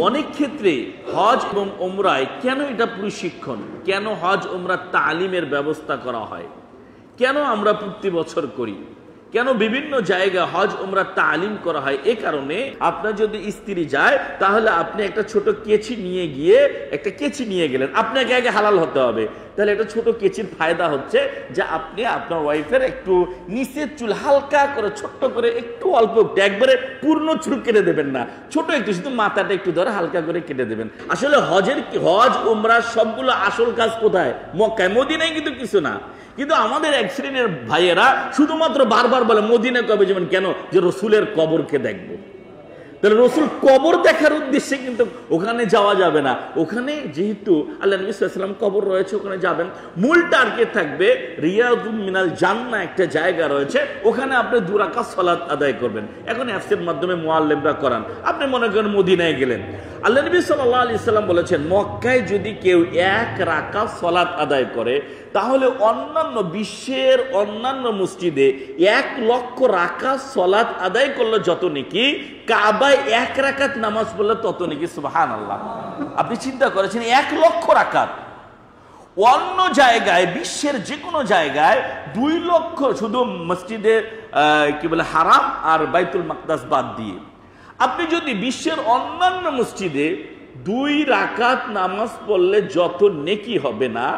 অনেক ক্ষেত্রে হজ এবং ওমরায় কেন এটা প্রশিক্ষণ, কেন হজ ওমরার তালিমের ব্যবস্থা করা হয়, কেন আমরা প্রতি বছর করি, কেন বিভিন্ন জায়গায় হজ ওমরার তালিম করা হয়? এ কারণে আপনার যদি স্ত্রী যায় তাহলে আপনি একটা ছোট কেচি নিয়ে গিয়ে একটা কেচি নিয়ে গেলেন, আপনাকে আগে হালাল হতে হবে। তাহলে একটা ছোট কেচির ফায়দা হচ্ছে যে আপনি আপনার ওয়াইফের একটু নিচের চুল হালকা করে ছোট্ট করে একটু অল্প একবারে পূর্ণ চুল কেটে দেবেন না, ছোট একটু শুধু মাথাটা একটু ধরে হালকা করে কেটে দেবেন। আসলে হজ ওমরার সবগুলো আসল কাজ কোথায়? মক্কায়, মদিনায় কিন্তু কিছু না। কিন্তু আমাদের এক শ্রেণীর ভাইয়েরা শুধুমাত্র বারবার বলে মদিনা কবে যাবেন, কেন? যে রসুলের কবরকে দেখবো। তাহলে রসুল কবর দেখার উদ্দেশ্যে কিন্তু ওখানে যাওয়া যাবে না। ওখানে যেহেতু আল্লাহ নবী সাল্লাল্লাহু আলাইহি ওয়াসাল্লাম কবর রয়েছে, ওখানে যাবেন। মূল টার্গেট থাকবে রিয়াদুম মিনাল জান্নাহ, একটা জায়গা রয়েছে, ওখানে আপনি 2 রাকাত সালাত আদায় করবেন। এখন এফসির মাধ্যমে মুআল্লিমরা করান। আপনি মনে করেন মদিনায় গেলেন, আল্লাহ নবী সাল্লাল্লাহু আলাইহি ওয়াসাল্লাম বলেছেন মক্কায় যদি কেউ 1 রাকাত সালাত আদায় করে তাহলে অন্যান্য বিশ্বের অন্যান্য মসজিদে 1 লক্ষ রাকাত সালাত আদায় করলে যত নেকি, কাবায় 1 রাকাত নামাজ পড়লে তত নেকি। সুবহানাল্লাহ। আপনি চিন্তা করেছেন 1 লক্ষ রাকাত। অন্য জায়গায়, বিশ্বের যে কোনো জায়গায় 2 লক্ষ, শুধু মসজিদে কি বলে হারাম আর বাইতুল মাকদাস বাদ দিয়ে। আপনি যদি বিশ্বের অন্যান্য মসজিদে 2 রাকাত নামাজ পড়লে যত নেকি হবে না,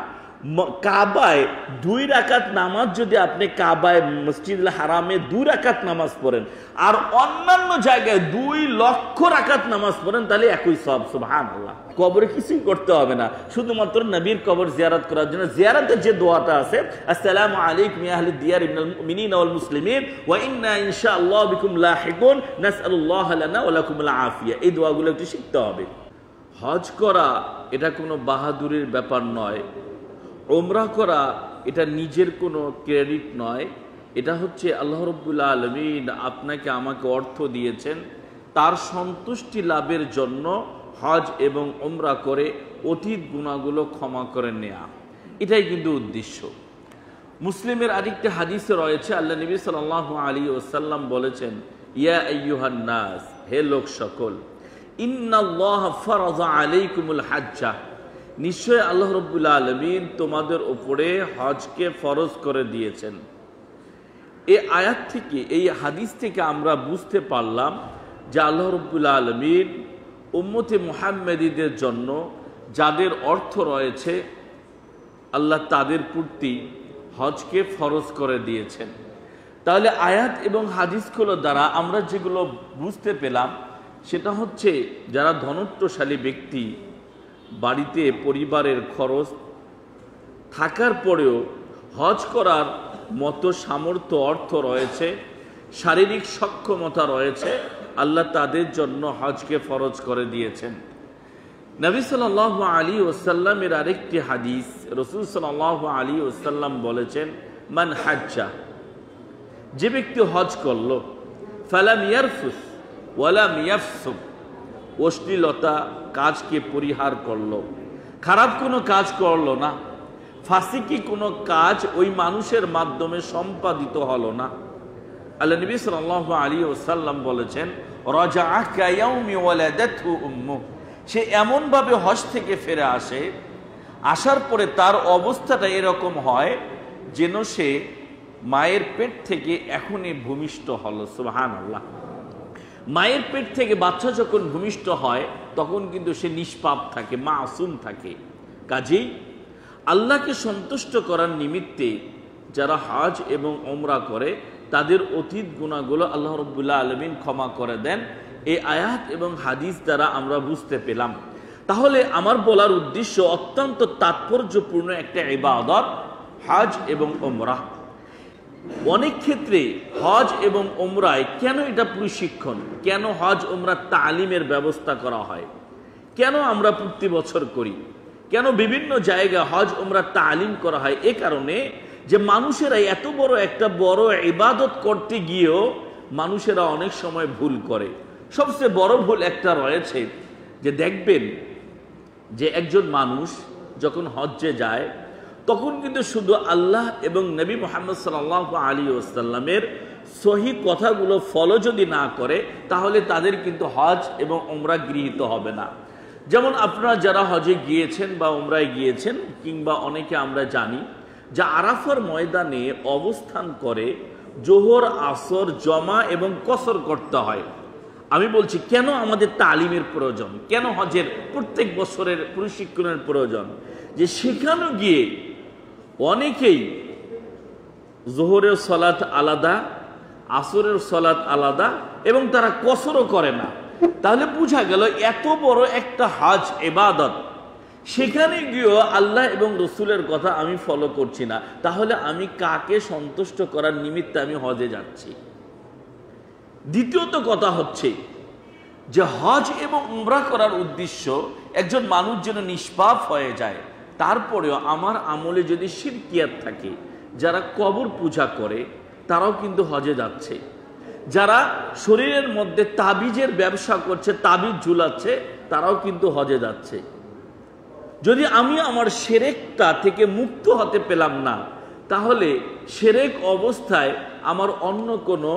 কাবায় 2 রাকাত নামাজ যদি আপনি কাবায় মসজিদুল হারামে 2 রাকাত নামাজ পড়েন আর অন্যান্য জায়গায় 2 লক্ষ রাকাত নামাজ পড়েন, তাহলে একই সওয়াব। সুবহানাল্লাহ। কবরে কিছুই করতে হবে না, শুধুমাত্র নবীর কবর জিয়ারত করার জন্য। জিয়ারতের যে দোয়াটা আছে, আসসালামু আলাইকুম ইয়া আহলি দিয়ার মিনাল মুমিনিনা ওয়াল মুসলিমিন ওয়া ইন্না ইনশাআল্লাহ বিকুম লাহিকুন নাসআলুল্লাহ লানা ওয়া লাকুমুল আফিয়া, এই দোয়াগুলো একটু শিখতে হবে। হজ করা এটা কোনো বাহাদুরির ব্যাপার নয়, ওমরা করা এটা নিজের কোনো ক্রেডিট নয়, এটা হচ্ছে আল্লাহ রাব্বুল আলামিন আপনাকে আমাকে অর্থ দিয়েছেন, তার সন্তুষ্টি লাভের জন্য হজ এবং ওমরা করে অতীত গুনাহগুলো ক্ষমা করে নেওয়া, এটাই কিন্তু উদ্দেশ্য। মুসলিমের আরেকটি হাদিসে রয়েছে, আল্লাহ নবী সাল্লাল্লাহু আলাইহি ওয়াসাল্লাম বলেছেন, ইয়া আইয়ুহান নাস, হে লোক সকল, ইন্নাল্লাহ ফারাযা আলাইকুমুল হাজ্জা, নিশ্চয় আল্লাহ রাব্বুল আলামিন তোমাদের উপরে হজকে ফরজ করে দিয়েছেন। এই আয়াত থেকে, এই হাদিস থেকে আমরা বুঝতে পারলাম যে আল্লাহ রাব্বুল আলামিন উম্মতে মুহাম্মাদীদের জন্য যাদের অর্থ রয়েছে আল্লাহ তাদের প্রতি হজকে ফরজ করে দিয়েছেন। তাহলে আয়াত এবং হাদিসগুলো দ্বারা আমরা যেগুলো বুঝতে পেলাম সেটা হচ্ছে, যারা ধনত্বশালী ব্যক্তি, বাড়িতে পরিবারের খরচ থাকার পরেও হজ করার মতো সামর্থ্য অর্থ রয়েছে, শারীরিক সক্ষমতা রয়েছে, আল্লাহ তাদের জন্য হজকে ফরজ করে দিয়েছেন। নবী সাল্লাল্লাহু আলাইহি ওয়াসাল্লামের আরেকটি হাদিস, রাসূল সাল্লাল্লাহু আলাইহি ওয়াসাল্লাম বলেছেন, মান হাজ্জা, যে ব্যক্তি হজ করলো, ফালাম ইয়ারফুস ওয়ালাম ইয়াফসুক, অশ্লীলতা কাজকে পরিহার করলো, খারাপ কোনো কাজ করলো না, ফাসিকি কোনো কাজ ওই মানুষের মাধ্যমে সম্পাদিত হলো না। আল্লাহ নবী সাল্লাল্লাহু আলাইহি ওয়াসাল্লাম বলেছেন, রাজাআ কায়াউমি ওয়ালাদাতহু উম্মুহু, সে এমনভাবে হজ থেকে ফিরে আসে, আসার পরে তার অবস্থাটা এরকম হয় যেন সে মায়ের পেট থেকে এখনই ভূমিষ্ঠ হলো। সুবহানাল্লাহ। মায়ের পেট থেকে বাচ্চা যখন ভূমিষ্ঠ হয় তখন কিন্তু সে নিষ্পাপ থাকে, মাসুম থাকে। কাজেই আল্লাহকে সন্তুষ্ট করার নিমিত্তে যারা হজ এবং ওমরা করে তাদের অতীত গুনাহগুলো আল্লাহ রাব্বুল আলামিন ক্ষমা করে দেন। এই আয়াত এবং হাদিস দ্বারা আমরা বুঝতে পেলাম। তাহলে আমার বলার উদ্দেশ্য, অত্যন্ত তাৎপর্যপূর্ণ একটা ইবাদত হজ এবং ওমরা। অনেক ক্ষেত্রে হজ এবং ওমরায় কেন এটা প্রশিক্ষণ, কেন হজ ওমরার তালিমের ব্যবস্থা করা হয়, কেন আমরা প্রতি বছর করি, কেন বিভিন্ন জায়গায় হজ ওমরার তালিম করা হয়? এ কারণে যে মানুষেরা এত বড় একটা বড় ইবাদত করতে গিয়েও মানুষেরা অনেক সময় ভুল করে। সবচেয়ে বড় ভুল একটা রয়েছে যে দেখবেন যে একজন মানুষ যখন হজ্জে যায় তখন কিন্তু শুধু আল্লাহ এবং নবী মুহাম্মদ সাল্লাল্লাহু আলাইহি ওয়াসাল্লামের সহি কথাগুলো ফলো যদি না করে তাহলে তাদের কিন্তু হজ এবং উমরা গৃহীত হবে না। যেমন আপনারা যারা হজে গিয়েছেন বা উমরায় গিয়েছেন, কিংবা অনেকে আমরা জানি যে আরাফার ময়দানে অবস্থান করে জোহর আসর জমা এবং কসর করতে হয়। আমি বলছি কেন আমাদের তালিমের প্রয়োজন, কেন হজের প্রত্যেক বছরের প্রশিক্ষণের প্রয়োজন, যে সেখানে গিয়ে অনেকেই জোহরের সলাত আলাদা, আসরের সলাত আলাদা, এবং তারা কসরও করে না। তাহলে বোঝা গেল এত বড় একটা হজ ইবাদত, সেখানে গিয়েও আল্লাহ এবং রসুলের কথা আমি ফলো করছি না, তাহলে আমি কাকে সন্তুষ্ট করার নিমিত্তে আমি হজে যাচ্ছি? দ্বিতীয়ত কথা হচ্ছে যে হজ এবং উমরা করার উদ্দেশ্য একজন মানুষ যেন নিষ্পাপ হয়ে যায়। তারপরেও আমার আমলে যদি শিরকিয়াত থাকে, যারা কবর পূজা করে তারাও কিন্তু হজে যাচ্ছে, যারা শরীরের মধ্যে তাবিজের ব্যবসা করছে, তাবিজ ঝুলাচ্ছে, তারাও কিন্তু হজে যাচ্ছে। যদি আমি আমার শিরকটা থেকে মুক্ত হতে পেলাম না, তাহলে শিরক অবস্থায় আমার অন্য কোনো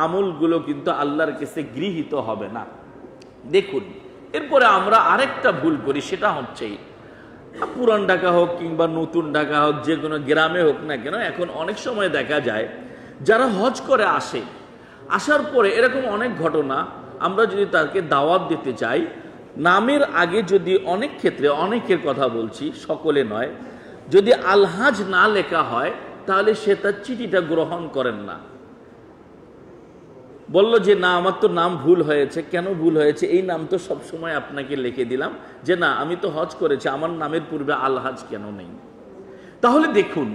আমলগুলো কিন্তু আল্লাহর কাছে গৃহীত হবে না। দেখুন, এরপরে আমরা আরেকটা ভুল করি, সেটা হচ্ছে পুরান ঢাকা হোক কিংবা নতুন ঢাকা হোক, যে কোনো গ্রামে হোক না কেন, এখন অনেক সময় দেখা যায় যারা হজ করে আসে, আসার পরে এরকম অনেক ঘটনা, আমরা যদি তাকে দাওয়াত দিতে চাই, নামের আগে যদি অনেক ক্ষেত্রে, অনেকের কথা বলছি, সকলে নয়, যদি আলহাজ না লেখা হয় তাহলে সে তার চিঠিটা গ্রহণ করেন না। বলল যে না, আমার তো নাম ভুল হয়েছে। কেন ভুল হয়েছে? এই নাম তো সব সময় আপনাকে লিখে দিলাম, যে না আমি তো হজ করেছি, আমার নামের পূর্বে আলহাজ কেন নেই? তাহলে দেখুন,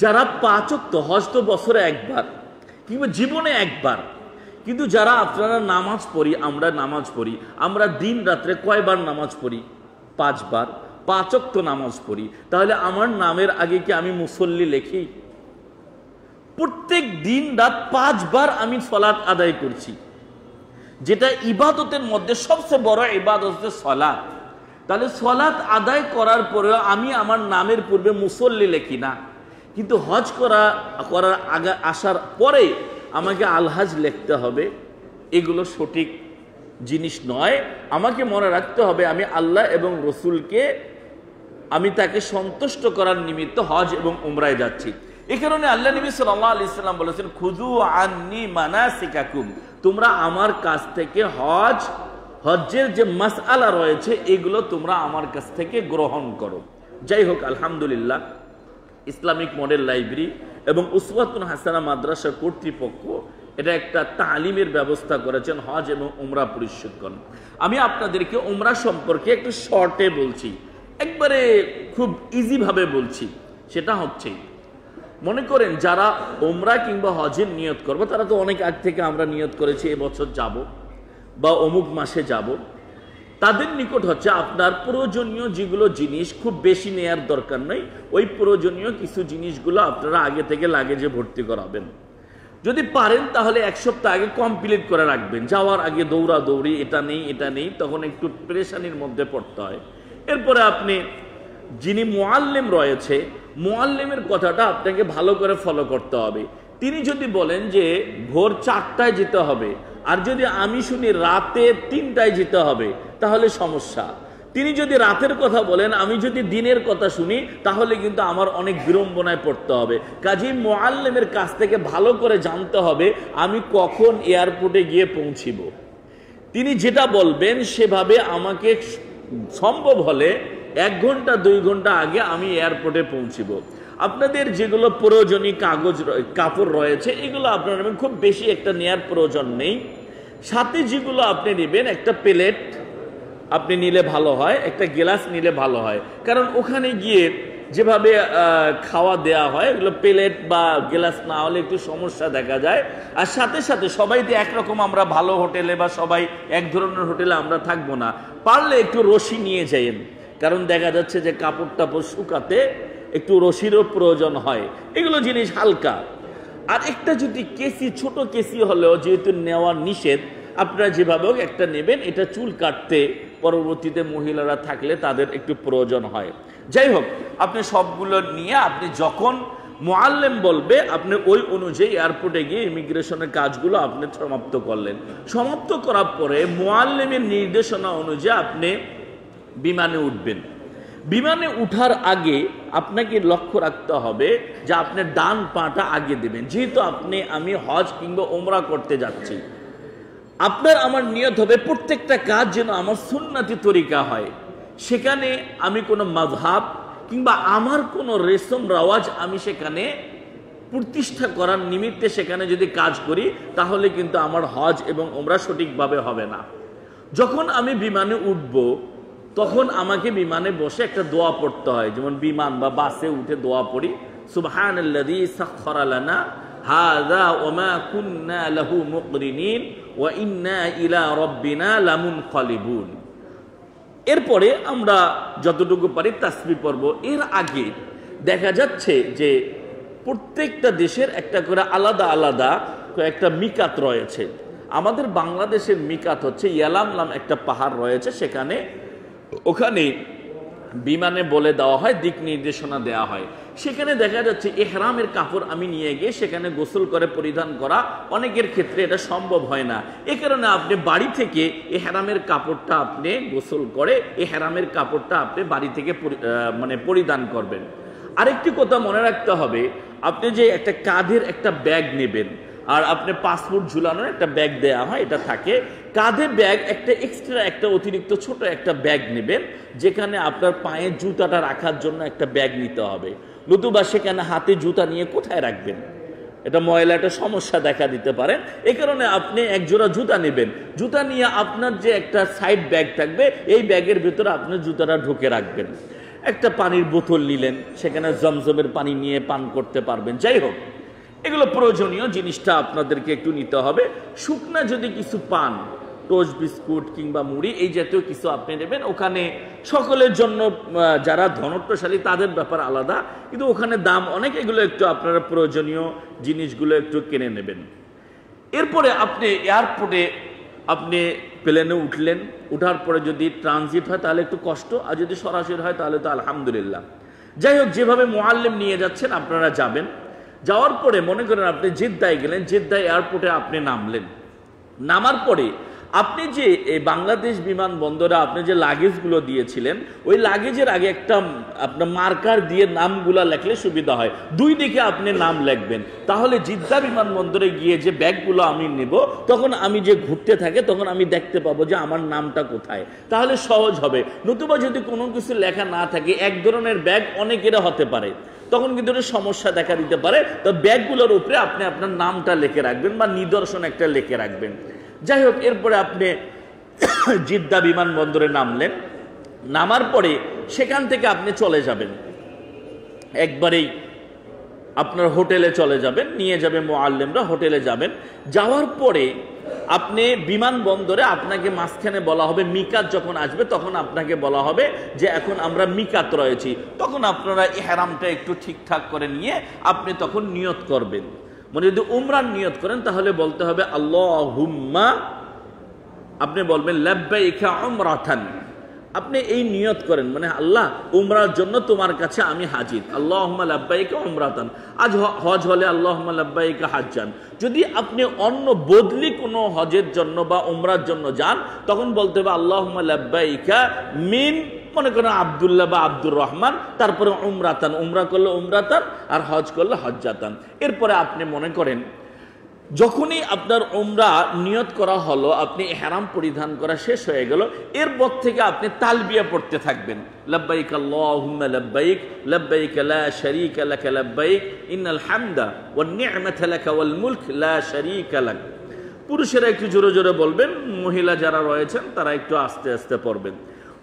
যারা 5 ওয়াক্ত, হজ তো বছরে একবার কিংবা জীবনে একবার, কিন্তু যারা আপনারা নামাজ পড়ি, আমরা নামাজ পড়ি, আমরা দিন রাত্রে কয়বার নামাজ পড়ি? 5 বার। 5 ওয়াক্ত নামাজ পড়ি, তাহলে আমার নামের আগে কি আমি মুসল্লি লিখি? প্রত্যেক দিন রাত 5 বার আমি সালাত আদায় করছি, যেটা ইবাদতের মধ্যে সবচেয়ে বড় ইবাদত হচ্ছে সালাত। তাহলে সালাত আদায় করার পরেও আমি আমার নামের পূর্বে মুসল্লি লিখি না, কিন্তু হজ করার আগে আসার পরে আমাকে আলহাজ লিখতে হবে। এগুলো সঠিক জিনিস নয়। আমাকে মনে রাখতে হবে আমি আল্লাহ এবং রসুলকে, আমি তাকে সন্তুষ্ট করার নিমিত্ত হজ এবং উমরায় যাচ্ছি। এই কারণে আল্লাহ নবী সাল্লাল্লাহু আলাইহি সাল্লাম বলেছেন, খুযু আন্নী মানাসিকাকুম, তোমরা আমার কাছ থেকে হজ্জের যে মাসআলা রয়েছে এগুলো তোমরা আমার কাছ থেকে গ্রহণ করো। যাই হোক, আলহামদুলিল্লাহ, ইসলামিক মডেল লাইব্রেরি এবং উসওয়াতুন হাসানা মাদ্রাসা কর্তৃপক্ষ এটা একটা তালিমের ব্যবস্থা করেছেন, হজ এবং উমরা প্রশিক্ষণ। আমি আপনাদেরকে উমরা সম্পর্কে একটু শর্টে বলছি, একবারে খুব ইজি ভাবে বলছি। সেটা হচ্ছে, মনে করেন যারা উমরা কিংবা হজের নিয়ত করবো, তারা তো অনেক আগ থেকে আমরা নিয়ত করেছি এবছর যাব বা অমুক মাসে যাব। তাদের নিকট হচ্ছে আপনার প্রয়োজনীয় যেগুলো জিনিস খুব বেশি নেয়ার দরকার নেই, ওই প্রয়োজনীয় কিছু জিনিসগুলো আপনারা আগে থেকে লাগেজে ভর্তি করাবেন। যদি পারেন তাহলে 1 সপ্তাহ আগে কমপ্লিট করে রাখবেন। যাওয়ার আগে দৌড়াদৌড়ি, এটা নেই, তখন একটু পেরেশানির মধ্যে পড়তে হয়। এরপরে আপনি যিনি মুআল্লিম রয়েছে, মুআল্লিমের কথাটা আপনাকে ভালো করে ফলো করতে হবে। তিনি যদি বলেন যে ভোর 4টায় যেতে হবে, আর যদি আমি শুনি রাতে 3টায় যেতে হবে, তাহলে সমস্যা। তিনি যদি রাতের কথা বলেন, আমি যদি দিনের কথা শুনি, তাহলে কিন্তু আমার অনেক বিড়ম্বনায় পড়তে হবে। কাজেই মুআল্লিমের কাছ থেকে ভালো করে জানতে হবে আমি কখন এয়ারপোর্টে গিয়ে পৌঁছিব। তিনি যেটা বলবেন সেভাবে আমাকে সম্ভব হলে 1 ঘন্টা 2 ঘন্টা আগে আমি এয়ারপোর্টে পৌঁছিব। আপনাদের যেগুলো প্রয়োজনীয় কাপড় রয়েছে এগুলো আপনারা খুব বেশি একটা নেয়ার প্রয়োজন নেই। সাথে যেগুলো আপনি নেবেন, একটা প্লেট আপনি নিলে ভালো হয়, একটা গ্লাস নিলে ভালো হয়, কারণ ওখানে গিয়ে যেভাবে খাওয়া দেয়া হয় এগুলো প্লেট বা গ্লাস না হলে একটু সমস্যা দেখা যায়। আর সাথে সাথে সবাই তো একরকম আমরা ভালো হোটেলে বা সবাই এক ধরনের হোটেলে আমরা থাকবো না, পারলে একটু রশি নিয়ে যাইয়েন, কারণ দেখা যাচ্ছে যে কাপড় টাপড় শুকাতে একটু রশিরও প্রয়োজন হয়। এগুলো জিনিস হালকা। আর একটা যদি কেসি, ছোট কেসি হলেও যেহেতু নেওয়া নিষেধ, আপনারা যেভাবে হোক একটা নেবেন। এটা চুল কাটতে পরবর্তীতে মহিলারা থাকলে তাদের একটু প্রয়োজন হয়। যাই হোক, আপনি সবগুলো নিয়ে আপনি যখন মুআল্লিম বলবে আপনি ওই অনুযায়ী এয়ারপোর্টে গিয়ে ইমিগ্রেশনের কাজগুলো আপনি সমাপ্ত করলেন। সমাপ্ত করার পরে মুআল্লিমের নির্দেশনা অনুযায়ী আপনি বিমানে উঠবেন। বিমানে উঠার আগে আপনাকে লক্ষ্য রাখতে হবে যে আপনি ডান পাটা আগে দেবেন। যেহেতু আমি হজ কিংবা ওমরা করতে যাচ্ছি, আপনার আমার নিয়ত হবে প্রত্যেকটা কাজ যেন আমার সুন্নতি তরিকা হয়। সেখানে আমি কোনো মাযহাব কিংবা আমার কোনো রেশম রাওয়াজ আমি সেখানে প্রতিষ্ঠা করার নিমিত্তে সেখানে যদি কাজ করি, তাহলে কিন্তু আমার হজ এবং ওমরা সঠিকভাবে হবে না। যখন আমি বিমানে উঠব, তখন আমাকে বিমানে বসে একটা দোয়া পড়তে হয়। যেমন বিমান বা বাসে উঠে দোয়া পড়ি, সুবহানাল্লাযী সাখখারা লানা হাযা ওয়া মা কুন্না লাহু মুকরিনিন ওয়া ইন্না ইলা রাব্বিনা লামুনকালিবুন। এরপরে আমরা যতটুকু পারি তাসবিহ পড়ব। এর আগে দেখা যাচ্ছে যে প্রত্যেকটা দেশের একটা করে আলাদা আলাদা একটা মিকাত রয়েছে। আমাদের বাংলাদেশের মিকাত হচ্ছে ইয়ালামলাম একটা পাহাড় রয়েছে, ওখানে বিমানে বলে দেওয়া হয়, দিক নির্দেশনা দেওয়া হয়। সেখানে দেখা যাচ্ছে ইহরামের কাপড় আমি নিয়ে গিয়ে সেখানে গোসল করে পরিধান করা অনেকের ক্ষেত্রে এটা সম্ভব হয় না। এ কারণে আপনি বাড়ি থেকে ইহরামের কাপড়টা আপনি গোসল করে ইহরামের কাপড়টা আপনি বাড়ি থেকে পরিধান করবেন। আরেকটি কথা মনে রাখতে হবে, আপনি যে একটা কাঁধের একটা ব্যাগ নেবেন, আর আপনি পাসপোর্ট ঝুলানোর একটা ব্যাগ দেয়া হয়, এটা থাকে কাঁধে ব্যাগ, একটা এক্সট্রা একটা অতিরিক্ত ছোট একটা ব্যাগ নেবেন, যেখানে আপনার পায়ে জুতাটা রাখার জন্য একটা ব্যাগ নিতে হবে। নতুবা সেখানে হাতে জুতা নিয়ে কোথায় রাখবেন? এটা ময়লা একটা সমস্যা দেখা দিতে পারে। এই কারণে আপনি এক জোড়া জুতা নেবেন। জুতা নিয়ে আপনার যে একটা সাইড ব্যাগ থাকবে, এই ব্যাগের ভিতরে আপনি জুতাটা ঢুকে রাখবেন। একটা পানির বোতল নিলেন, সেখানে জমজমের পানি নিয়ে পান করতে পারবেন। যাই হোক, এগুলো প্রয়োজনীয় জিনিসটা আপনাদেরকে একটু নিতে হবে। শুকনা যদি কিছু পান, টোস্ট বিস্কুট কিংবা মুড়ি, এই জাতীয় কিছু আপনি নেবেন। ওখানে সকলের জন্য, যারা ধনত্বশালী তাদের ব্যাপার আলাদা, কিন্তু ওখানে দাম অনেক। এগুলো একটু আপনারা প্রয়োজনীয় জিনিসগুলো একটু কিনে নেবেন। এরপরে আপনি এয়ারপোর্টে আপনি প্লেনে উঠলেন। উঠার পরে যদি ট্রানজিট হয় তাহলে একটু কষ্ট, আর যদি সরাসরি হয় তাহলে তো আলহামদুলিল্লাহ। যাই হোক, যেভাবে মুআল্লিম নিয়ে যাচ্ছেন আপনারা যাবেন। যাওয়ার পরে মনে করেন আপনি জেদ্দায় গেলেন, জেদ্দায় এয়ারপোর্টে আপনি নামলেন। নামার পরে আপনি যে এই বাংলাদেশ বিমানবন্দরে আপনি যে লাগেজগুলো দিয়েছিলেন, ওই লাগেজের আগে একটা আপনার মার্কার দিয়ে নামগুলা লেখলে সুবিধা হয়। দুই দিকে আপনি নাম লিখবেন, তাহলে জিদ্দা বিমানবন্দরে গিয়ে যে ব্যাগগুলো আমি নেব, তখন আমি যে ঘুরতে থাকে তখন আমি দেখতে পাবো যে আমার নামটা কোথায়, তাহলে সহজ হবে। নতুবা যদি কোনো কিছু লেখা না থাকে, এক ধরনের ব্যাগ অনেকেরা হতে পারে, তখন কিন্তু একটা সমস্যা দেখা দিতে পারে। তো ব্যাগগুলোর উপরে আপনি আপনার নামটা লিখে রাখবেন বা নিদর্শন একটা লিখে রাখবেন। যাই হোক, এরপরে আপনি জিদ্দা বিমানবন্দরে নামলেন। নামার পরে সেখান থেকে আপনি চলে যাবেন, একবারেই আপনার হোটেলে চলে যাবেন, নিয়ে যাবে মুআল্লিমরা, হোটেলে যাবেন। যাওয়ার পরে আপনি বিমানবন্দরে আপনাকে মাঝখানে বলা হবে, মিকাত যখন আসবে তখন আপনাকে বলা হবে যে এখন আমরা মিকাত রয়েছি। তখন আপনারা ইহরামটা একটু ঠিকঠাক করে নিয়ে আপনি তখন নিয়ত করবেন। মানে যদি উমরার নিয়ত করেন তাহলে বলতে হবে আল্লাহুম্মা, আপনি বলবেন লাব্বাইকা উমরাতান। আপনি এই নিয়ত করেন, মানে আল্লাহ, উমরার জন্য তোমার কাছে আমি হাজির। আল্লাহুম্মা লাব্বাইকা উমরাতান। আজ হজ হলে আল্লাহুম্মা লাব্বাইকা হাজ্জান। যদি আপনি অন্য বদলি কোনো হজের জন্য বা উমরার জন্য যান, তখন বলতে হবে আল্লাহুম্মা লাব্বাইকা মিন, মনে করেন আব্দুল্লাহ বা আব্দুর রহমান, তারপরে উমরাতান, উমরা করলে উমরাতান, আর হজ করলে হজ্জাতান। এরপরে আপনি মনে করেন যখনই আপনার উমরা নিয়ত করা হলো, আপনি ইহরাম পরিধান করা শেষ হয়ে গেল, এরপর থেকে আপনি তালবিয়া পড়তে থাকবেন। লাব্বাইক আল্লাহুম্মা লাব্বাইক, লাব্বাইক লা শারীকা লাক লাব্বাইক, ইন্নাল হামদা ওয়ান নি'মাতা লাক ওয়াল মুলক লা শারীকা লাক। পুরুষেরা একটু জোরে জোরে বলবেন, মহিলা যারা রয়েছেন তারা একটু আস্তে আস্তে পড়বেন।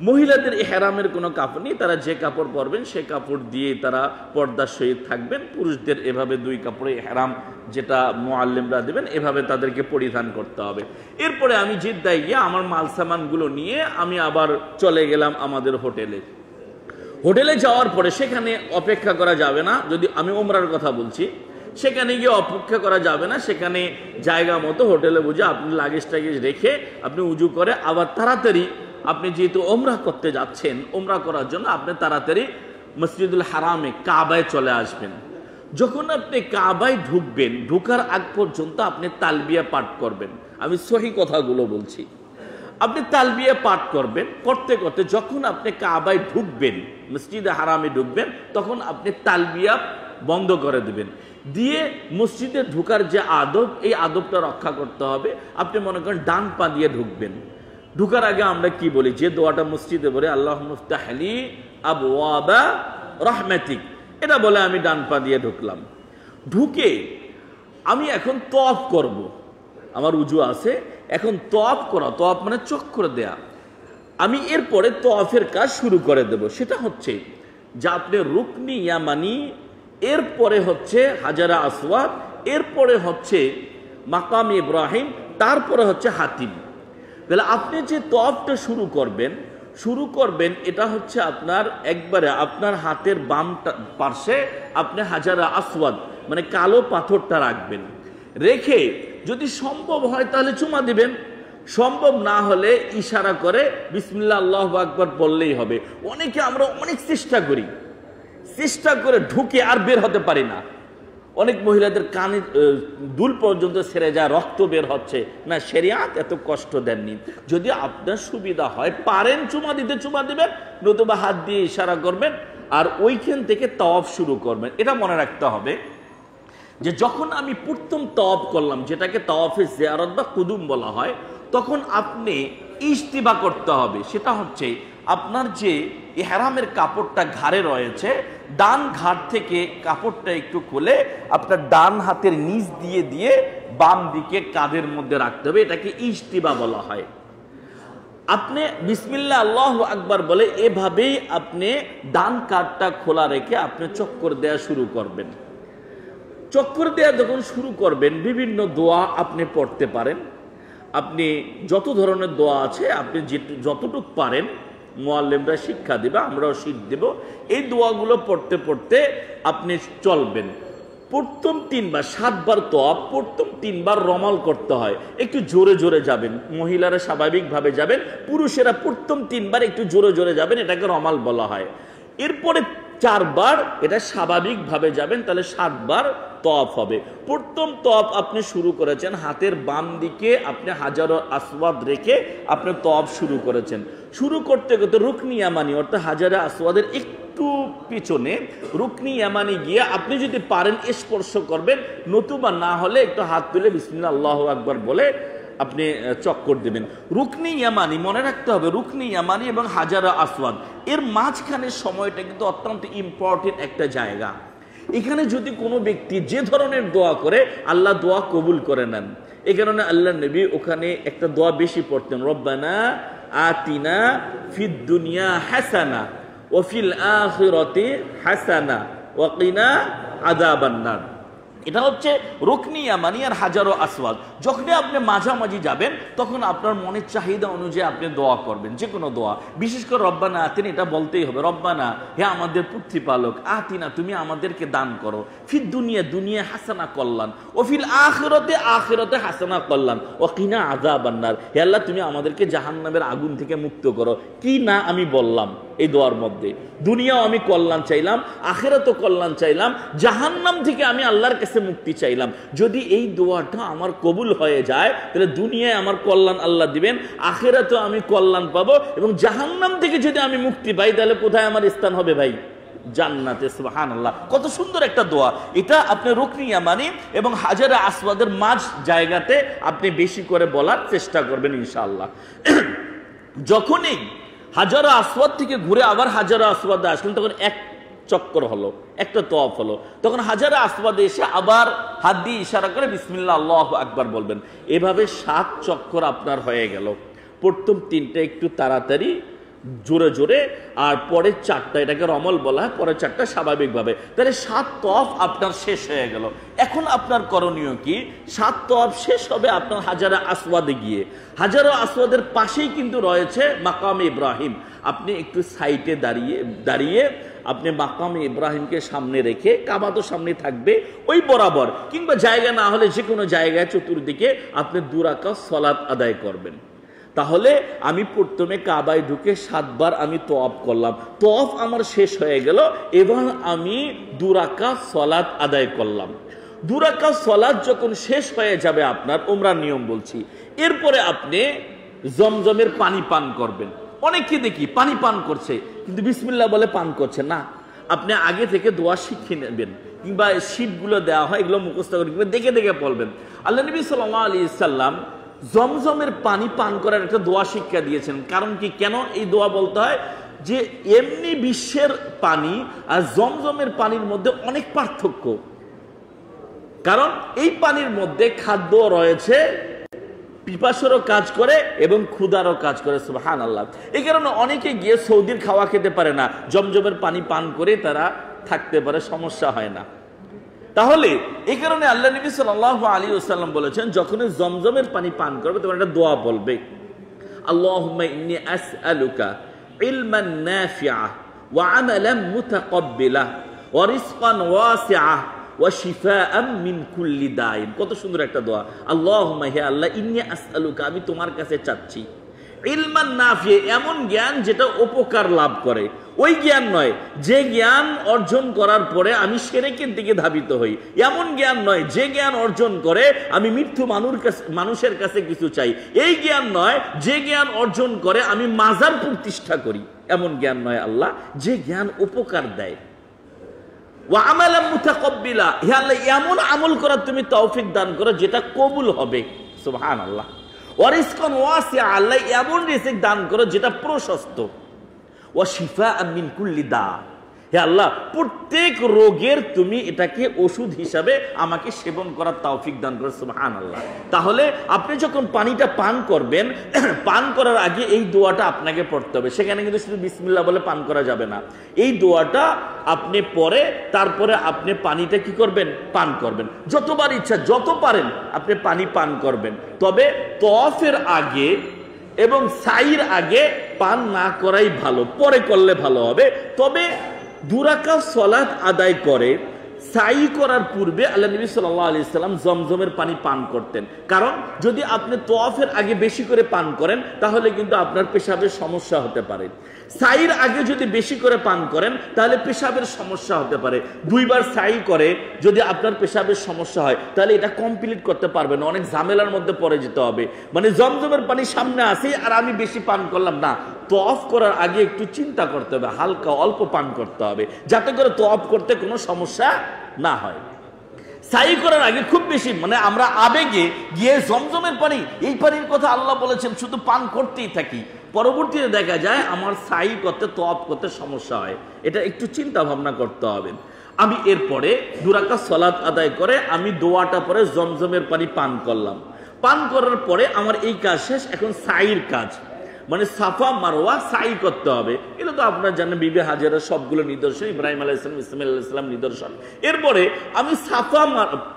মহিলাদের ইহরামের কোনো কাপড় নেই, তারা যে কাপড় পরবেন সেই কাপড় দিয়ে তারা পর্দার সহিত থাকবেন। পুরুষদের এভাবে দুই কাপড়ে ইহরাম যেটা মুআল্লিমরা দেবেন, এভাবে তাদেরকে পরিধান করতে হবে। এরপরে আমি জিদ্দায় গিয়ে আমার মাল সামানগুলো নিয়ে আমি আবার চলে গেলাম আমাদের হোটেলে। হোটেলে যাওয়ার পরে সেখানে অপেক্ষা করা যাবে না, যদি আমি উমরার কথা বলছি, সেখানে গিয়ে অপেক্ষা করা যাবে না। সেখানে জায়গা মতো হোটেলে বুঝে আপনি লাগেজ টাগেজ রেখে আপনি উজু করে আবার তাড়াতাড়ি, আপনি যেহেতু ওমরা করতে যাচ্ছেন, ওমরা করার জন্য আপনি তাড়াতাড়ি মসজিদুল হারামে কাবায় চলে আসবেন। যখন আপনি কাবায় ঢুকবেন, ঢুকার আগ পর্যন্ত আপনি তালবিয়া পাঠ করবেন। আমি সহি কথাগুলো বলছি। আপনি তালবিয়া পাঠ করবেন, করতে করতে যখন আপনি কাবায় ঢুকবেন, মসজিদে হারামে ঢুকবেন, তখন আপনি তালবিয়া বন্ধ করে দেবেন। দিয়ে মসজিদে ঢুকার যে আদব, এই আদবটা রক্ষা করতে হবে। আপনি মনে করেন ডান পা দিয়ে ঢুকবেন। ঢুকার আগে আমরা কি বলি, যে দোয়াটা মসজিদে বলে, আল্লাহ মুফতাহলি আবওয়াবা রাহমাতিক, এটা বলে আমি ডান পা দিয়ে ঢুকলাম। ঢুকে আমি এখন তওয়াফ করব। আমার উজু আছে, এখন তওয়াফ করা, তওয়াফ মানে চক্কর দেয়া। আমি এরপরে তওয়াফের কাজ শুরু করে দেব। সেটা হচ্ছে যে আপনি রুকনি ইয়ামানি, এরপরে হচ্ছে হাজারা আসওয়াদ, এরপরে হচ্ছে মাকাম ইব্রাহিম, তারপরে হচ্ছে হাতিম। তাহলে আপনি যে তওয়াফটা শুরু করবেন এটা হচ্ছে আপনার একবারে আপনার হাতের বাম পার্শ্বে আপনি হাজারা আসওয়াদ মানে কালো পাথরটা রাখবেন। রেখে যদি সম্ভব হয় তাহলে চুমা দিবেন, সম্ভব না হলে ইশারা করে বিসমিল্লাহ আল্লাহু আকবার বললেই হবে। আমরা অনেক চেষ্টা করে ঢুকে আর বের হতে পারি না। অনেক মহিলাদের কানে দুল পর্যন্ত ছেড়ে যায়, রক্ত বের হচ্ছে না। শরিয়াত এত কষ্ট দেননি। যদি আপনার সুবিধা হয়, পারেন চুমা দিতে চুমা দিবেন, নতুবা হাত দিয়ে ইশারা করবেন আর ওইখান থেকে তাওয়াফ শুরু করবেন। এটা মনে রাখতে হবে যে যখন আমি প্রথম তাওয়াফ করলাম, যেটাকে তাওয়াফে জিয়ারত বা কুদুম বলা হয়, তখন আপনি ইজতিবা করতে হবে। সেটা হচ্ছে আপনার যে ইহরামের কাপড়টা ঘাড়ে রয়েছে, ডান ঘাট থেকে কাপড়টা একটু খুলে আপনার ডান হাতের নিচ দিয়ে বাম দিকে কাঁধের মধ্যে রাখতে হবে। এটাকে ইজতিবা বলা হয়। আপনি বিসমিল্লাহ আল্লাহু আকবার বলে এভাবেই আপনি ডান কাঁধটা খোলা রেখে আপনি চক্কর দেয়া শুরু করবেন। চক্কর দেয়া যখন শুরু করবেন, বিভিন্ন দোয়া আপনি পড়তে পারেন। আপনি যত ধরনের দোয়া আছে আপনি যতটুকু পারেন, মুআল্লিমরা শিক্ষা দিবে, আমরাও শিখ দেব। এই দোয়াগুলো পড়তে পড়তে আপনি চলবেন। প্রথম 3 বার 7 বার তওয়াফ, প্রথম 3 বার রমাল করতে হয়। একটু জোরে জোরে যাবেন, মহিলারা স্বাভাবিকভাবে যাবেন, পুরুষেরা প্রথম 3 বার একটু জোরে জোরে যাবেন, এটাকে রমাল বলা হয়। এরপরে 4 বার এটা স্বাভাবিকভাবে যাবেন, তাহলে 7 বার তওয়াফ হবে। প্রথম তওয়াফ আপনি শুরু করেছেন, হাতের বাম দিকে আপনি হাজারো আসওয়াদ রেখে আপনি তওয়াফ শুরু করেছেন। শুরু করতে করতে রুকনি ইয়ামানি অর্থাৎ হাজারে আসওয়াদের একটু পিছনে রুকনি ইয়ামানি গিয়ে আপনি যদি পারেন স্পর্শ করবেন, নতুবা না হলে একটু হাত তুলে বিসমিল্লাহ আল্লাহু আকবার বলে আপনি চক্কর দেবেন। রুকনি ইয়ামানি মনে রাখতে হবে, রুকনি ইয়ামানি এবং হাজারা আসওয়াদ এর মাঝখানের সময়টা কিন্তু অত্যন্ত ইম্পর্টেন্ট একটা জায়গা। এখানে যদি কোনো ব্যক্তি যে ধরনের দোয়া করে, আল্লাহ দোয়া কবুল করে নেন। এই কারণে আল্লাহ নবী ওখানে একটা দোয়া বেশি পড়তেন, রব্বানা আতিনা ফিদ দুনিয়া হাসানা ওয়া ফিল আখিরাতি হাসানা ওয়া কিনা আযাবান নার। এটা হচ্ছে রুকনি ইয়ামানি আর হাজারো আসওয়াদ। যখনই আপনি মাঝামাঝি যাবেন, তখন আপনার মনের চাহিদা অনুযায়ী আপনি দোয়া করবেন, যে কোনো দোয়া। বিশেষ করে রব্বানা আতিনা, এটা বলতেই হবে। রব্বানা, হে আমাদের প্রতিপালক, আতিনা তুমি আমাদেরকে দান করো, ফিদ দুনিয়া দুনিয়া হাসানা কল্যাণ, ও ফিল আখিরাতে আখিরাতে হাসানা কল্যাণ, ও কিনা আযাবান নার। হে আল্লাহ তুমি আমাদেরকে জাহান্নামের আগুন থেকে মুক্ত করো। কি না আমি বললাম এই দোয়ার মধ্যে, দুনিয়াও আমি কল্যাণ চাইলাম, আখিরাতও কল্যাণ চাইলাম, জাহান্নাম থেকে আমি আল্লাহর কাছে মুক্তি চাইলাম। যদি এই দোয়াটা আমার কবুল হয়ে যায়, তাহলে দুনিয়ায় আমার কল্যাণ আল্লাহ দিবেন, আখিরাতেও আমি কল্যাণ পাবো, এবং জাহান্নাম থেকে যদি আমি মুক্তি পাই, তাহলে কোথায় আমার স্থান হবে ভাই? জান্নাতে। সুবহানাল্লাহ, কত সুন্দর একটা দোয়া এটা। আপনি রুকনি ইয়ামানি এবং হাজারে আসওয়াদের মাঝ জায়গাতে আপনি বেশি করে বলার চেষ্টা করবেন ইনশাআল্লাহ। যখনই হাজারা আসওয়াদ থেকে ঘুরে আবার হাজারা আসওয়াদে আসলেন, তখন এক চক্কর হলো, একটা তওয়াফ হলো, তখন হাজারা আসওয়াদে এসে আবার হাত দিয়ে ইশারা করে বিসমিল্লাহ আল্লাহু আকবার বলবেন। এভাবে 7 চক্কর আপনার হয়ে গেল। প্রথম 3টা একটু তাড়াতাড়ি জোরে জোরে, আর পরে 4টা এটাকে রমল বলা হয়, পরে 4টা স্বাভাবিকভাবে। তাহলে 7 তওয়াফ আপনার শেষ হয়ে গেল। এখন আপনার করণীয় কি? 7 তওয়াফ শেষ হবে আপনার হাজারা আসওয়াদে গিয়ে। হাজারা আসওয়াদের পাশেই কিন্তু রয়েছে মাকাম ইব্রাহিম। আপনি একটু সাইডে দাঁড়িয়ে আপনি মাকাম ইব্রাহিমকে সামনে রেখে, কাবা তো সামনে থাকবে, ওই বরাবর কিংবা জায়গা না হলে যে কোনো জায়গায় চতুর্দিকে আপনি 2 রাকাত সালাত আদায় করবেন। তাহলে আমি প্রথমে কাবায় ঢুকে 7 বার আমি তওয়াফ করলাম, তওয়াফ আমার শেষ হয়ে গেল, এবার আমি 2 রাকাত সালাত আদায় করলাম। 2 রাকাত সালাত যখন শেষ হয়ে যাবে, আপনার উমরার নিয়ম বলছি, এরপরে আপনি জমজমের পানি পান করবেন। অনেকে দেখি পানি পান করছে কিন্তু বিসমিল্লাহ বলে পান করছে না। আপনি আগে থেকে দোয়া শিখে নেবেন, কিংবা শীটগুলো দেওয়া হয় এগুলো মুখস্থ করে কিংবা দেখে দেখে বলবেন। আল্লাহ নবী সাল্লাল্লাহু আলাইহি সাল্লাম জমজমের পানি পান করার একটা দোয়া শিক্ষা দিয়েছেন। কারণ কি, কেন এই দোয়া বলতে হয়? যে এমনি বিশ্বের পানি আর জমজমের পানির মধ্যে অনেক পার্থক্য। কারণ এই পানির মধ্যে খাদ্য রয়েছে, পিপাসারও কাজ করে এবং ক্ষুধারও কাজ করে। সুবহানাল্লাহ। এই কারণে অনেকে গিয়ে সৌদির খাওয়া খেতে পারে না, জমজমের পানি পান করে তারা থাকতে পারে, সমস্যা হয় না। তাহলে এই কারণে আল্লাহ নবী সাল্লাল্লাহু আলাইহি ওয়াসাল্লাম বলেছেন, যখন জমজমের পানি পান করবে তোমার একটা দোয়া বলবে, আল্লাহুম্মা ইন্নী আসআলুকা ইলমান নাফিআ ওয়া আমালান মুতাকাব্বিলা ওয়া রিজকান ওয়াসিআ ওয়া শিফাআম মিন কুল্লি দাইন। কত সুন্দর একটা দোয়া। আল্লাহুম্মা, হে আল্লাহ, ইন্নী আসআলুকা, আমি তোমার কাছে চাচ্ছি, ইলমান নাফিআ, এমন জ্ঞান যেটা উপকার লাভ করে। ওই জ্ঞান নয় যে জ্ঞান অর্জন করার পরে আমি শিরকের দিকে ধাবিত হই, এমন জ্ঞান নয় যে জ্ঞান অর্জন করে আমি মৃত্যু মানুষের কাছে কিছু চাই, এই জ্ঞান নয় যে জ্ঞান অর্জন করে আমি মাজার প্রতিষ্ঠা করি, এমন জ্ঞান নয় আল্লাহ, যে জ্ঞান উপকার দেয়। ওয়া আমালান মুতাকাব্বিলা, হে আল্লাহ, এমন আমল করার তুমি তৌফিক দান করো যেটা কবুল হবে। সুবহানাল্লাহ। ওয়া রিজকান ওয়াসিআ, আল্লাহ এমন রিজিক দান করো যেটা প্রশস্ত। ওয়া শিফাআম মিন কুল্লি দা, হে আল্লাহ, প্রত্যেক রোগের তুমি এটাকে ওষুধ হিসাবে আমাকে সেবন করার তৌফিক দান করো। সুবহানাল্লাহ। তাহলে আপনি যখন পানিটা পান করবেন, পান করার আগে এই দোয়াটা আপনাকে পড়তে হবে। সেখানে কিন্তু শুধু বিসমিল্লাহ বলে পান করা যাবে না, এই দোয়াটা আপনি পরে তারপরে আপনি পানিটা কি করবেন, পান করবেন। যতবার ইচ্ছা, যত পারেন আপনি পানি পান করবেন। তবে তওয়াফের আগে এবং সাইর আগে পান না করাই ভালো, পরে করলে ভালো হবে। তবে 2 রাকাত সালাত আদায় করে সাই করার পূর্বে আল্লাহ নবী সাল্লাল্লাহু আলাইহি সাল্লাম জমজমের পানি পান করতেন। কারণ যদি আপনি তওয়াফের আগে বেশি করে পান করেন তাহলে কিন্তু আপনার পেশাবের সমস্যা হতে পারে। সাইর আগে যদি বেশি করে পান করেন তাহলে পেশাবের সমস্যা হতে পারে। 2 বার সাই করে যদি আপনার পেশাবের সমস্যা হয় তাহলে এটা কমপ্লিট করতে পারবেন না, অনেক ঝামেলার মধ্যে পড়ে যেতে হবে। মানে জমজমের পানি সামনে আসে আর আমি বেশি পান করলাম না, তওয়াফ করার আগে একটু চিন্তা করতে হবে, হালকা অল্প পান করতে হবে, যাতে করে তওয়াফ করতে কোনো সমস্যা না হয়। সাই করার আগে খুব বেশি মানে আমরা আবেগে গিয়ে জমজমের পানি, এই পানির কথা আল্লাহ বলেছেন, শুধু পান করতেই থাকি, পরবর্তীতে দেখা যায় আমার সাই করতে তওয়াফ করতে সমস্যা হয়। এটা একটু চিন্তা ভাবনা করতে হবে। আমি এরপরে 2 রাকাত সালাত আদায় করে আমি দোয়াটা পরে জমজমের পানি পান করলাম। পান করার পরে আমার এই কাজ শেষ। এখন সাইর কাজ, মানে সাফা মারওয়া সাই করতে হবে। এটা তো আপনারা জানেন, বিবি হাজেরার সবগুলো নিদর্শন, ইব্রাহিম আলাইহিস সালাম, ইসমাঈল আলাইহিস সালাম নিদর্শন। এরপরে আমি সাফা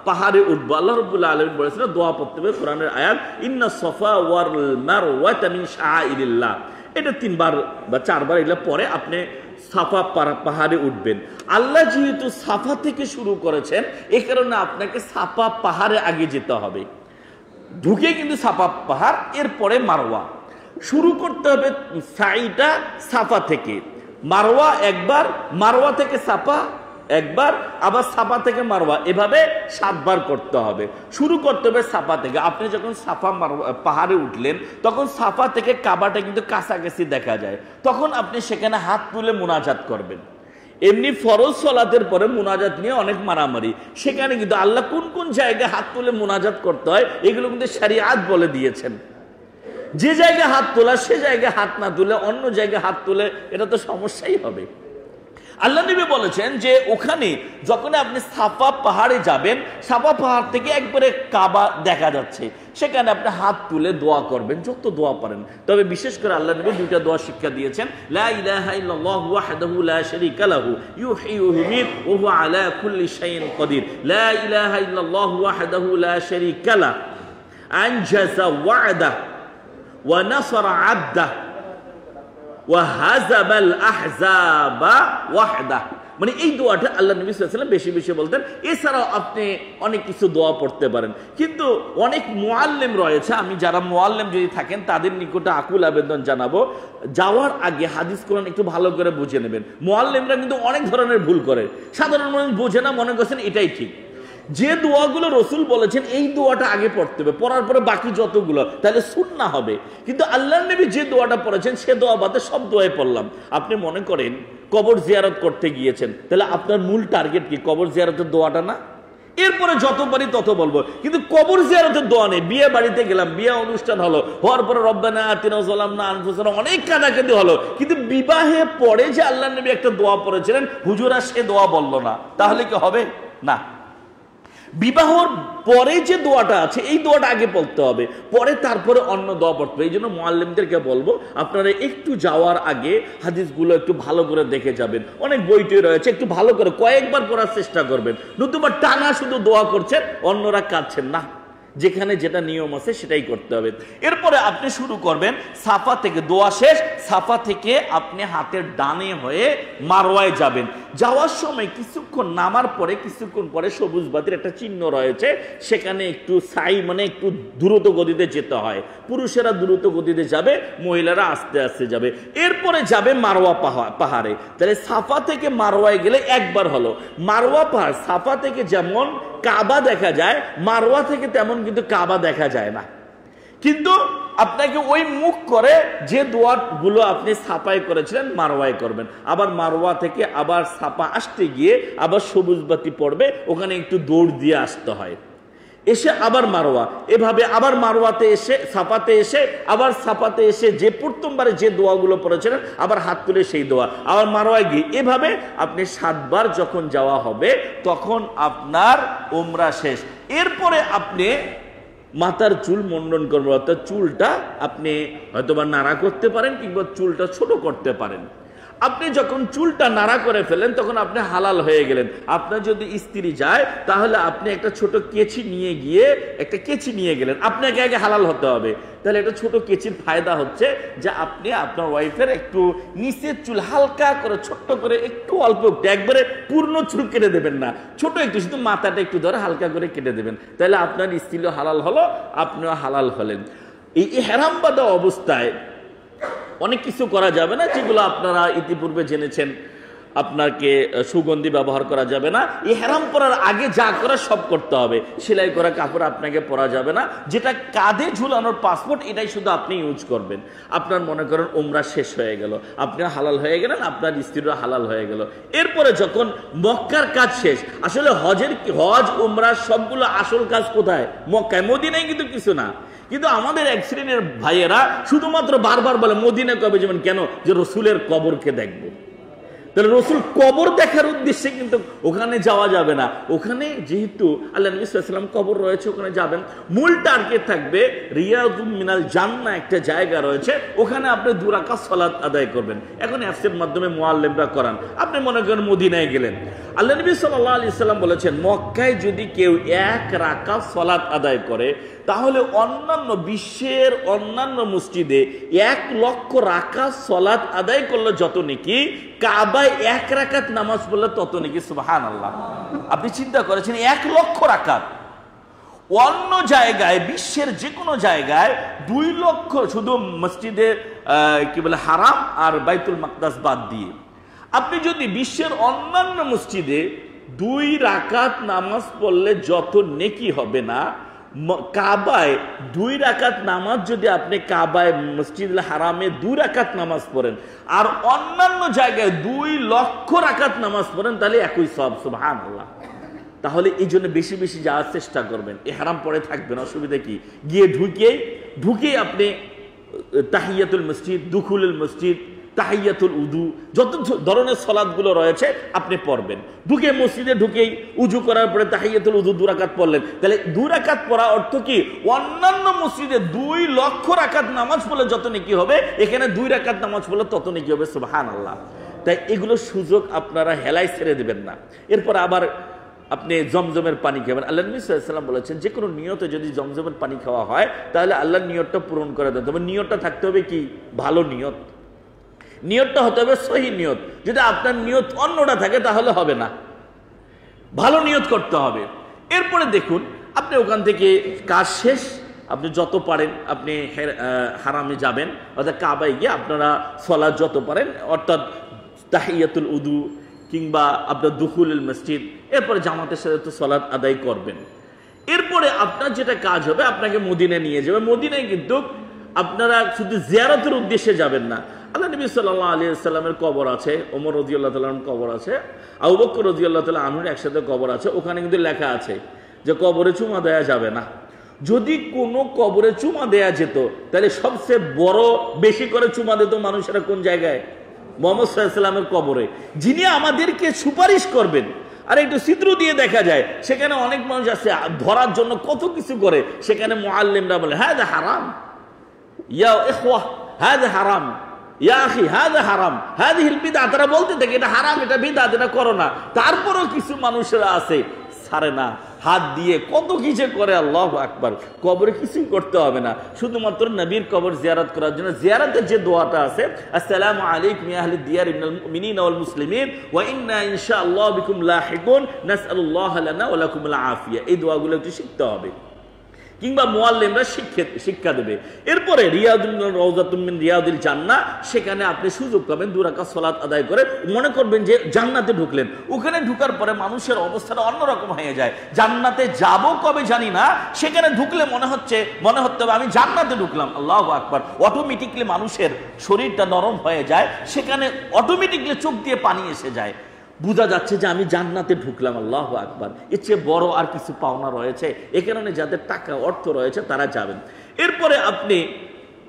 পাহাড়ে উঠবো। আল্লাহ রাব্বুল আলামিন বলেছেন দোয়া পড়তে হবে, কোরআনের আয়াত, ইন্না সাফা ওয়াল মারওয়াতা মিন শাআইরিল্লাহ। এটা 3 বার বা 4 বার এগুলো পরে আপনি সাফা পাহাড়ে উঠবেন। আল্লাহ যেহেতু সাফা থেকে শুরু করেছেন, এই কারণে আপনাকে সাফা পাহাড়ে আগে যেতে হবে। ঢুকে কিন্তু সাফা পাহাড়, এরপরে মারওয়া। শুরু করতে হবে সাইটা সাফা থেকে, মারওয়া একবার, মারওয়া থেকে সাফা একবার, আবার সাফা থেকে মারওয়া, এভাবে 7 বার করতে হবে। শুরু করতে হবে সাফা থেকে। আপনি যখন সাফা পাহাড়ে উঠলেন তখন সাফা থেকে কাবাটা কিন্তু কাছাকাছি দেখা যায়, তখন আপনি সেখানে হাত তুলে মুনাজাত করবেন। এমনি ফরজ সালাতের পরে মুনাজাত নিয়ে অনেক মারামারি, সেখানে কিন্তু আল্লাহ কোন কোন জায়গায় হাত তুলে মুনাজাত করতে হয় এগুলো কিন্তু শরিয়াত বলে দিয়েছেন। যে জায়গায় হাত তোলা সে জায়গায় হাত না তুলে অন্য জায়গায় হাত তুলে এটা তো সমস্যাই হবে। আল্লাহ নবী বলেছেন যে ওখানে যখন আপনি সাফা পাহাড়ে যাবেন, সাফা পাহাড় থেকে একবারে কাবা দেখা যাচ্ছে, সেখানে আপনি হাত তুলে দোয়া করবেন, যত দোয়া পারেন। তবে বিশেষ করে আল্লাহ নবী 2টা দোয়া শিক্ষা দিয়েছেন, লা ইলাহা ইল্লাল্লাহু ওয়াহদাহু লা শারীকা লাহু ইউহয়ি ওয়া ইউমীতু ওয়া হুয়া আলা কুল্লি শাইইন কাদির, লা ইলাহা ইল্লাল্লাহু ওয়াহদাহু লা শারীকা লাহু আনজাযা ওয়া'দাহু ওয়া নাসারা 'abদাহু ওয়া হাযাবাল আহযাবা ওয়াহদাহু মানে এই দোয়াটা আল্লাহ নবী সাল্লাল্লাহু আলাইহি ওয়াসাল্লাম বেশি বেশি বলতেন। এছাড়াও আপনি অনেক কিছু দোয়া পড়তে পারেন, কিন্তু অনেক মুআল্লিম রয়েছে, আমি যারা মুআল্লিম যদি থাকেন তাদের নিকটে আকুল আবেদন জানাবো, যাওয়ার আগে হাদিস কোরআন একটু ভালো করে বুঝে নেবেন। মুআল্লিমরা কিন্তু অনেক ধরনের ভুল করে, সাধারণ মানুষ বোঝে না, মনে করছেন এটাই ঠিক। যে দোয়াগুলো রসুল বলেছেন এই দোয়াটা আগে পড়তে হবে, পড়ার পরে বাকি যতগুলো তাহলে সুন্নাহ হবে। কিন্তু আল্লাহর নবী যে দোয়াটা পড়েছেন সে দোয়া বাদে সব দোয়াই পড়লাম। আপনি মনে করেন কবর জিয়ারত করতে গিয়েছেন, তাহলে আপনার মূল টার্গেট কি? কবর জিয়ারতের দোয়াটা না? এরপরে যত পারি তত বলবো, কিন্তু কবর জিয়ারতের দোয়া নেই। বিয়ে বাড়িতে গেলাম, বিয়ে অনুষ্ঠান হলো, হওয়ার পরে রব্বানা আতিনা যালামনা আনফুসানা অনেক কাঁদাকাটি হলো, কিন্তু বিবাহে পরে যে আল্লাহর নবী একটা দোয়া পড়েছিলেন হুজুরা সে দোয়া বলল না, তাহলে কি হবে? না। বিবাহর পরে যে দোয়াটা আছে এই দোয়াটা আগে পড়তে হবে, পরে তারপরে অন্য দোয়া পড়তে হবে। এই জন্য মুআল্লিমদেরকে বলবো আপনারা একটু যাওয়ার আগে হাদিসগুলো একটু ভালো করে দেখে যাবেন। অনেক বইটি রয়েছে, একটু ভালো করে কয়েকবার পড়ার চেষ্টা করবেন, নতুবা টানা শুধু দোয়া করছেন অন্যরা কাঁদছেন না। যেখানে যেটা নিয়ম আছে সেটাই করতে হবে। এরপরে আপনি শুরু করবেন সাফা থেকে, দোয়া শেষ, সাফা থেকে আপনি হাতের ডানে হয়ে মারওয়ায় যাবেন। যাওয়ার সময় কিছুক্ষণ নামার পরে কিছুক্ষণ পরে সবুজ বাতির একটা চিহ্ন রয়েছে, সেখানে একটু সাই মানে একটু দ্রুত গতিতে যেতে হয়। পুরুষেরা দ্রুত গতিতে যাবে, মহিলারা আস্তে আস্তে যাবে। এরপরে যাবে মারওয়া পাহাড়ে। তাহলে সাফা থেকে মারওয়ায় গেলে একবার হলো। মারওয়া পাহাড় সাফা থেকে যেমন কাবা দেখা যায়, মারওয়া থেকে তেমন কিন্তু কাবা দেখা যায় না। কিন্তু আপনাকে ওই মুখ করে যে দোয়াগুলো আপনি সাফাই করেছিলেন মারওয়ায় করবেন। আবার মারওয়া থেকে আবার সাফা আসতে গিয়ে আবার সবুজ বাতি পড়বে, ওখানে একটু দৌড় দিয়ে আসতে হয়, এসে আবার মারওয়া, এভাবে আবার মারওয়াতে এসে সাফাতে এসে আবার সাফাতে এসে যে প্রথমবারে যে দোয়াগুলো পড়েছিলেন আবার হাত তুলে সেই দোয়া, আবার মারওয়ায় গিয়ে, এভাবে আপনি 7 বার যখন যাওয়া হবে তখন আপনার উমরা শেষ। এরপরে আপনি মাথার চুল মুন্ডন করবেন, অর্থাৎ চুলটা আপনি হয়তোবা নাড়া করতে পারেন কিংবা চুলটা ছোট করতে পারেন। আপনি যখন চুলটা নাড়া করে ফেলেন তখন আপনি হালাল হয়ে গেলেন। আপনার যদি স্ত্রী যায় তাহলে আপনি একটা ছোট কেচি নিয়ে গিয়ে একটা কেচি নিয়ে গেলেন, আপনাকে আগে হালাল হতে হবে। তাহলে একটা ছোট কেচির ফায়দা হচ্ছে যে আপনি আপনার ওয়াইফের একটু নিচের চুল হালকা করে ছোট্ট করে একটু অল্প একবারে পূর্ণ চুল কেটে দেবেন না, ছোট একটু শুধু মাথাটা একটু ধরে হালকা করে কেটে দেবেন, তাহলে আপনার স্ত্রীও হালাল হলো, আপনিও হালাল হলেন। এই ইহরাম বাঁধা অবস্থায় অনেক কিছু করা যাবে না, যেগুলো আপনারা ইতিপূর্বে জেনেছেন। আপনাকে সুগন্ধি ব্যবহার করা যাবে না, ইহরাম পরার আগে যা করা সব করতে হবে। সেলাই করা কাপড় আপনাকে পরা যাবে না, যেটা কাঁধে ঝুলানোর পাসপোর্ট এটাই শুধু আপনি ইউজ করবেন। আপনার মনে করেন উমরা শেষ হয়ে গেল, আপনি হালাল হয়ে গেলেন, আপনার স্ত্রীরা হালাল হয়ে গেল। এরপরে যখন মক্কার কাজ শেষ, আসলে হজ উমরা সবগুলো আসল কাজ কোথায়? মক্কায়, মদিনায় কিন্তু কিছু না। কিন্তু আমাদের এক শ্রেণীর ভাইয়েরা শুধুমাত্র বারবার বলে মদিনা কবে যাবেন, কেন? যে রসুলের কবরকে দেখবো। তাহলে রসুল কবর দেখার উদ্দেশ্যে কিন্তু ওখানে যাওয়া যাবে না। ওখানে যেহেতু আল্লাহ নবী সাল্লাল্লাহু আলাইহি ওয়াসাল্লাম কবর রয়েছে ওখানে যাবেন। মূল টার্গেট থাকবে রিয়াদুম মিনাল জান্নাহ, একটা জায়গা রয়েছে, ওখানে আপনি 2 রাকাত সালাত আদায় করবেন। এখন অ্যাপসের মাধ্যমে মুআল্লিমরা করান। আপনি মনে করেন মদিনায় গেলেন, আল্লাহ নবী সাল্লাল্লাহু আলাইহি ওয়াসাল্লাম বলেছেন মক্কায় যদি কেউ 1 রাকাত সালাত আদায় করে তাহলে অন্যান্য বিশ্বের অন্যান্য মসজিদে 1 লক্ষ রাকাত সালাত আদায় করলে যত নেকি, কাবায় 1 রাকাত নামাজ পড়লে তত নেকি। সুবহানাল্লাহ। আপনি চিন্তা করেছেন 1 লক্ষ রাকাত। অন্য জায়গায় বিশ্বের যে কোনো জায়গায় 2 লক্ষ, শুধু মসজিদে কি বলে হারাম আর বাইতুল মাকদাস বাদ দিয়ে। আপনি যদি বিশ্বের অন্যান্য মসজিদে 2 রাকাত নামাজ পড়লে যত নেকি হবে না, কাবায় 2 রাকাত নামাজ যদি আপনি কাবায় মসজিদুল হারামে 2 রাকাত নামাজ পড়েন আর অন্যান্য জায়গায় 2 লক্ষ রাকাত নামাজ পড়েন তাহলে একই সব। সুবহানাল্লাহ। তাহলে এই জন্য বেশি বেশি যাওয়ার চেষ্টা করবেন। ইহরাম পরে থাকবেন, অসুবিধা কি? গিয়ে ঢুকে আপনি তাহিয়াতুল মসজিদ, দুখুলুল মসজিদ, তাহিয়াতুল উযু, যত ধরনের সালাতগুলো রয়েছে আপনি পড়বেন। ঢুকে মসজিদে ঢুকেই উযু করার পরে তাহিয়াতুল উযু 2 রাকাত পড়লেন। তাহলে 2 রাকাত পড়া অর্থ কি? অন্যান্য মসজিদে 2 লক্ষ রাকাত নামাজ পড়লে যত নেকি হবে, এখানে 2 রাকাত নামাজ পড়লে তত নেকি হবে। সুবহানাল্লাহ। তাই এগুলো সুযোগ আপনারা হেলায় ছেড়ে দিবেন না। এরপর আবার আপনি জমজমের পানি খাবেন। আল্লাহ নবী সাল্লাল্লাহু আলাইহি ওয়াসাল্লাম বলেছেন যে কোনো নিয়তে যদি জমজমের পানি খাওয়া হয় তাহলে আল্লাহর নিয়তটা পূরণ করে দেন। তবে নিয়তটা থাকতে হবে কি? ভালো নিয়ত। নিয়তটা হতে হবে সহি নিয়ত। যদি আপনার নিয়ত অন্যটা থাকে তাহলে হবে না, ভালো নিয়ত করতে হবে। এরপরে দেখুন, আপনি ওখান থেকে কাজ শেষ, আপনি যত পারেন আপনি হারামে যাবেন, অর্থাৎ কাবায় গিয়ে আপনারা সালাত যত পারেন, অর্থাৎ তাহিয়াতুল উদু কিংবা আপনার দুখুলুল মসজিদ, এরপরে জামাতের সাথে তো সালাত আদায় করবেন। এরপরে আপনার যেটা কাজ হবে, আপনাকে মদিনায় নিয়ে যাবে। মদিনায় কিন্তু আপনারা শুধু জিয়ারতের উদ্দেশ্যে যাবেন না। আল্লাহ নবী সাল্লাল্লাহু আলাইহি ওয়াসাল্লামের কবর আছে, ওমর রাদিয়াল্লাহু তাআলার কবর আছে, আবু বকর রাদিয়াল্লাহু তাআলা আনহুর একসাথে কবর আছে। ওখানে কিন্তু লেখা আছে যে কবরে চুমা দেয়া যাবে না। যদি কোনো কবরে চুমা দেয়া যেত, তাহলে সবচেয়ে বড় বেশি করে চুমা দিত মানুষেরা কোন জায়গায়? মুহাম্মদ সাল্লাল্লাহু আলাইহি ওয়াসাল্লামের কবরে, যিনি আমাদেরকে সুপারিশ করবেন। আর একটু চিত্র দিয়ে দেখা যায়, সেখানে অনেক মানুষ আছে ধরার জন্য কত কিছু করে। সেখানে মুআল্লিমরা বলে হাযা হারাম, ইয়া ইখওয়া হাযা হারাম, ইয়া আখি হাযা হারাম, হাযিহিল বিদআ। তারা বলতে থাকে এটা হারাম, এটা বিদআত, এটা করো না। তারপরেও কিছু মানুষেরা আছে ছাড়ে না, হাত দিয়ে কত কিছু করে। আল্লাহু আকবার। কবরে কিছুই করতে হবে না, শুধুমাত্র নবীর কবর জিয়ারত করার জন্য জিয়ারতের যে দোয়াটা আছে, আসসালামু আলাইকুম ইয়া আহলি দিয়ার মিনাল মুমিনিনা ওয়াল মুসলিমিন ওয়া ইন্না ইনশাআল্লাহু বিকুম লাহিকুন নাসআলুল্লাহ লানা ওয়া লাকুমুল আফিয়া, এই দোয়াগুলো একটু শিখতে হবে, কিংবা মুআল্লিমরা শিক্ষা দেবে। এরপরে রাউযাতুম মিন রিয়াদিল জান্নাহ, সেখানে আপনি সুযোগ পাবেন 2 রাকাত সালাত আদায় করে। মনে করবেন যে জান্নাতে ঢুকলেন। ওখানে ঢুকার পরে মানুষের অবস্থাটা অন্যরকম হয়ে যায়। জান্নাতে যাব কবে জানি না, সেখানে ঢুকলে মনে হতে হবে আমি জান্নাতে ঢুকলাম। আল্লাহু আকবার। অটোমেটিকলি মানুষের শরীরটা নরম হয়ে যায়, সেখানে অটোমেটিকলি চোখ দিয়ে পানি এসে যায়, বোঝা যাচ্ছে যে আমি জান্নাতে ঢুকলাম। আল্লাহু আকবার। এর চেয়ে বড় আর কিছু পাওনা রয়েছে? এ কারণে যাদের টাকা অর্থ রয়েছে তারা যাবেন। এরপরে আপনি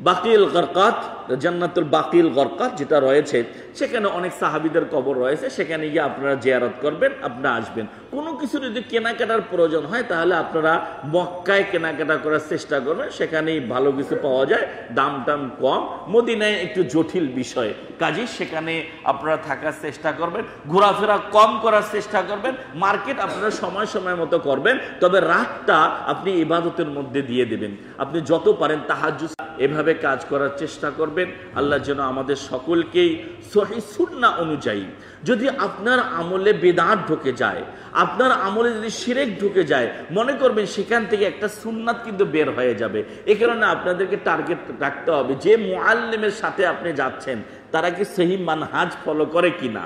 বাকিল গরকাত, জান্নাতুল বাকিল গরকাত যেটা রয়েছে, সেখানে অনেক সাহাবীদের কবর রয়েছে। সেখানে গিয়ে আপনারা জিয়ারত করবেন, আপনারা আসবেন। কোনো কিছু যদি কেনাকাটার প্রয়োজন হয়, তাহলে আপনারা মক্কায় কেনাকাটা করার চেষ্টা করবেন, সেখানেই ভালো কিছু পাওয়া যায়, দাম টাম কম। মদিনায় একটু জটিল বিষয়, কাজেই সেখানে আপনারা থাকার চেষ্টা করবেন, ঘোরাফেরা কম করার চেষ্টা করবেন। মার্কেট আপনারা সময় সময় মতো করবেন, তবে রাতটা আপনি ইবাদতের মধ্যে দিয়ে দেবেন। আপনি যত পারেন তাহাজ্জুদ এভাবে কাজ করার চেষ্টা করবেন। আল্লাহ যেন আমাদের সকলকেই সহিহ সুন্নাহ অনুযায়ী, যদি আপনার আমলে বেদাত ঢুকে যায়, আপনার আমলে যদি শিরক ঢুকে যায়, মনে করবেন সেখান থেকে একটা সুন্নাত কিন্তু বের হয়ে যাবে। এই কারণে আপনাদেরকে টার্গেট রাখতে হবে যে মুআল্লিমের সাথে আপনি যাচ্ছেন তারা কি সহিহ মানহাজ ফলো করে কিনা।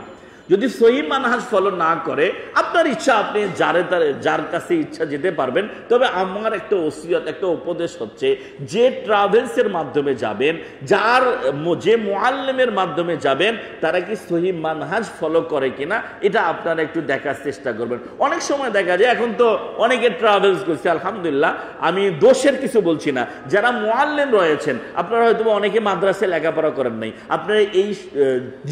যদি সহিহ মানহাজ ফলো না করে, আপনার ইচ্ছা, আপনি যার কাছে ইচ্ছা যেতে পারবেন। তবে আমার একটা ওসিয়ত, একটা উপদেশ হচ্ছে, যে ট্রাভেলসের মাধ্যমে যাবেন, যে মুআল্লিমের মাধ্যমে যাবেন, তারা কি সহিহ মানহাজ ফলো করে কিনা, এটা আপনারা একটু দেখার চেষ্টা করবেন। অনেক সময় দেখা যায়, এখন তো অনেকে ট্রাভেলস করছে, আলহামদুলিল্লাহ, আমি দোষের কিছু বলছি না। যারা মুআল্লিম রয়েছেন, আপনারা হয়তো অনেকে মাদ্রাসায় লেখাপড়া করেন নাই, আপনারা এই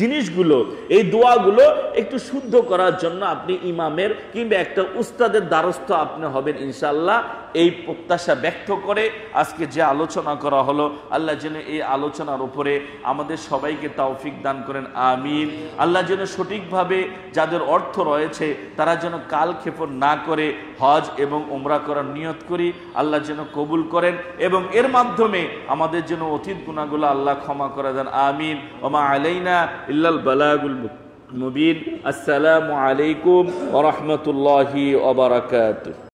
জিনিসগুলো, এই দোয়াগুলো একটু শুদ্ধ করার জন্য আপনি ইমামের কিংবা একটা উস্তাদের দ্বারস্থ আপনি হবেন ইনশাআল্লাহ। এই প্রত্যাশা ব্যক্ত করে আজকে যে আলোচনা করা হলো, আল্লাহ যেন এই আলোচনার উপরে আমাদের সবাইকে তৌফিক দান করেন, আমিন। আল্লাহ যেন সঠিকভাবে যাদের অর্থ রয়েছে তারা যেন কাল ক্ষেপণ না করে হজ এবং উমরা করার নিয়ত করি, আল্লাহ যেন কবুল করেন এবং এর মাধ্যমে আমাদের যেন অতীত গুনাহগুলো আল্লাহ ক্ষমা করে দেন, আমিন। ওমা আলাইনা ইল্লাল বালাগুল মুবিন। আসসালামু আলাইকুম ওয়া রাহমাতুল্লাহি ওয়া বারাকাতুহু।